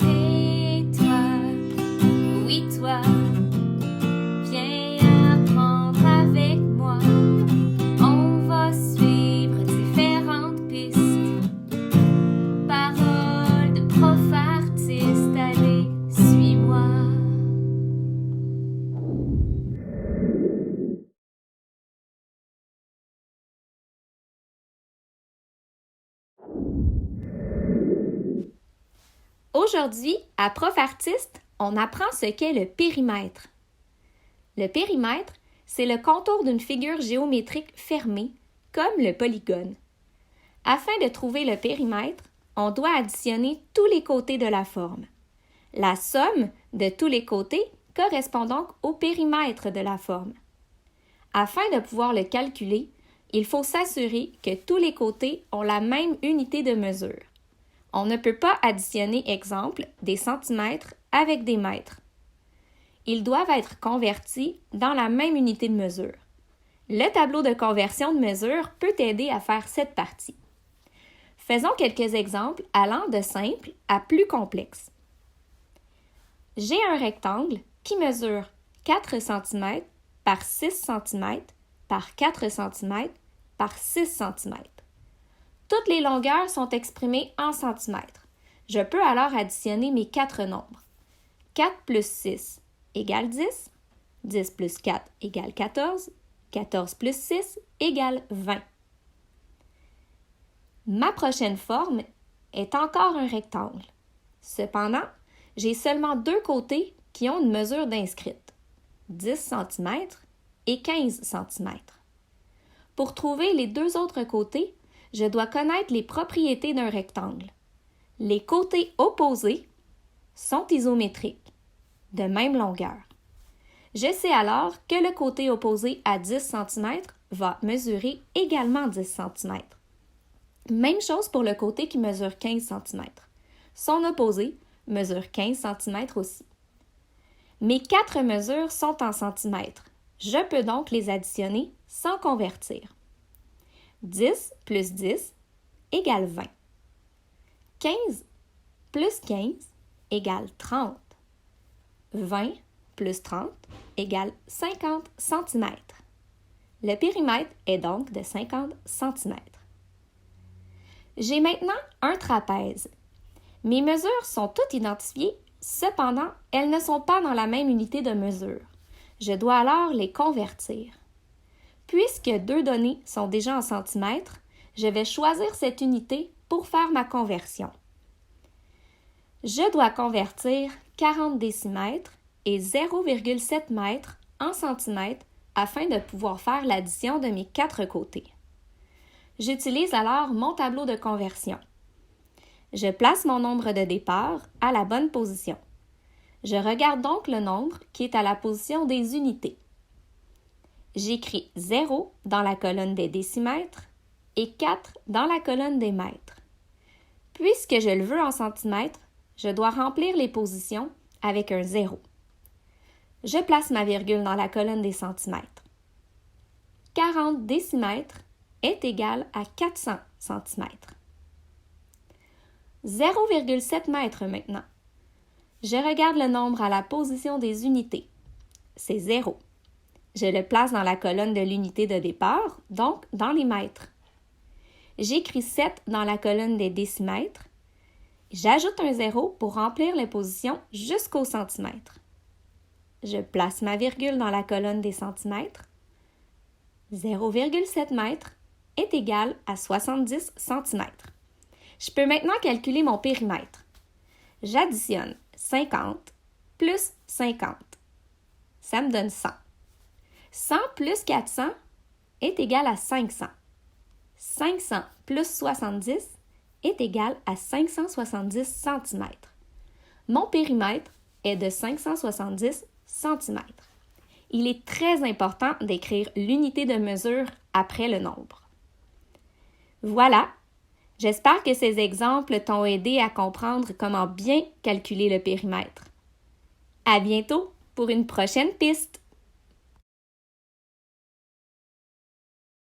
Hey toi, oui toi, viens apprendre avec moi. On va suivre différentes pistes. Paroles de prof artiste, allez, suis-moi. Aujourd'hui, à Prof Artiste, on apprend ce qu'est le périmètre. Le périmètre, c'est le contour d'une figure géométrique fermée, comme le polygone. Afin de trouver le périmètre, on doit additionner tous les côtés de la forme. La somme de tous les côtés correspond donc au périmètre de la forme. Afin de pouvoir le calculer, il faut s'assurer que tous les côtés ont la même unité de mesure. On ne peut pas additionner, exemple, des centimètres avec des mètres. Ils doivent être convertis dans la même unité de mesure. Le tableau de conversion de mesure peut aider à faire cette partie. Faisons quelques exemples allant de simple à plus complexe. J'ai un rectangle qui mesure 4 cm par 6 cm par 4 cm par 6 cm. Toutes les longueurs sont exprimées en centimètres. Je peux alors additionner mes 4 nombres. 4 plus 6 égale 10, 10 plus 4 égale 14, 14 plus 6 égale 20. Ma prochaine forme est encore un rectangle. Cependant, j'ai seulement deux côtés qui ont une mesure d'inscrite, 10 cm et 15 cm. Pour trouver les deux autres côtés, je dois connaître les propriétés d'un rectangle. Les côtés opposés sont isométriques, de même longueur. Je sais alors que le côté opposé à 10 cm va mesurer également 10 cm. Même chose pour le côté qui mesure 15 cm. Son opposé mesure 15 cm aussi. Mes 4 mesures sont en centimètres. Je peux donc les additionner sans convertir. 10 plus 10 égale 20. 15 plus 15 égale 30. 20 plus 30 égale 50 cm. Le périmètre est donc de 50 cm. J'ai maintenant un trapèze. Mes mesures sont toutes identifiées, cependant, elles ne sont pas dans la même unité de mesure. Je dois alors les convertir. Puisque deux données sont déjà en centimètres, je vais choisir cette unité pour faire ma conversion. Je dois convertir 40 décimètres et 0,7 mètres en centimètres afin de pouvoir faire l'addition de mes 4 côtés. J'utilise alors mon tableau de conversion. Je place mon nombre de départ à la bonne position. Je regarde donc le nombre qui est à la position des unités. J'écris 0 dans la colonne des décimètres et 4 dans la colonne des mètres. Puisque je le veux en centimètres, je dois remplir les positions avec un 0. Je place ma virgule dans la colonne des centimètres. 40 décimètres est égal à 400 centimètres. 0,7 mètres maintenant. Je regarde le nombre à la position des unités. C'est 0. Je le place dans la colonne de l'unité de départ, donc dans les mètres. J'écris 7 dans la colonne des décimètres. J'ajoute un 0 pour remplir les positions jusqu'au centimètre. Je place ma virgule dans la colonne des centimètres. 0,7 mètres est égal à 70 cm. Je peux maintenant calculer mon périmètre. J'additionne 50 plus 50. Ça me donne 100. 100 plus 400 est égal à 500. 500 plus 70 est égal à 570 cm. Mon périmètre est de 570 cm. Il est très important d'écrire l'unité de mesure après le nombre. Voilà, j'espère que ces exemples t'ont aidé à comprendre comment bien calculer le périmètre. À bientôt pour une prochaine piste!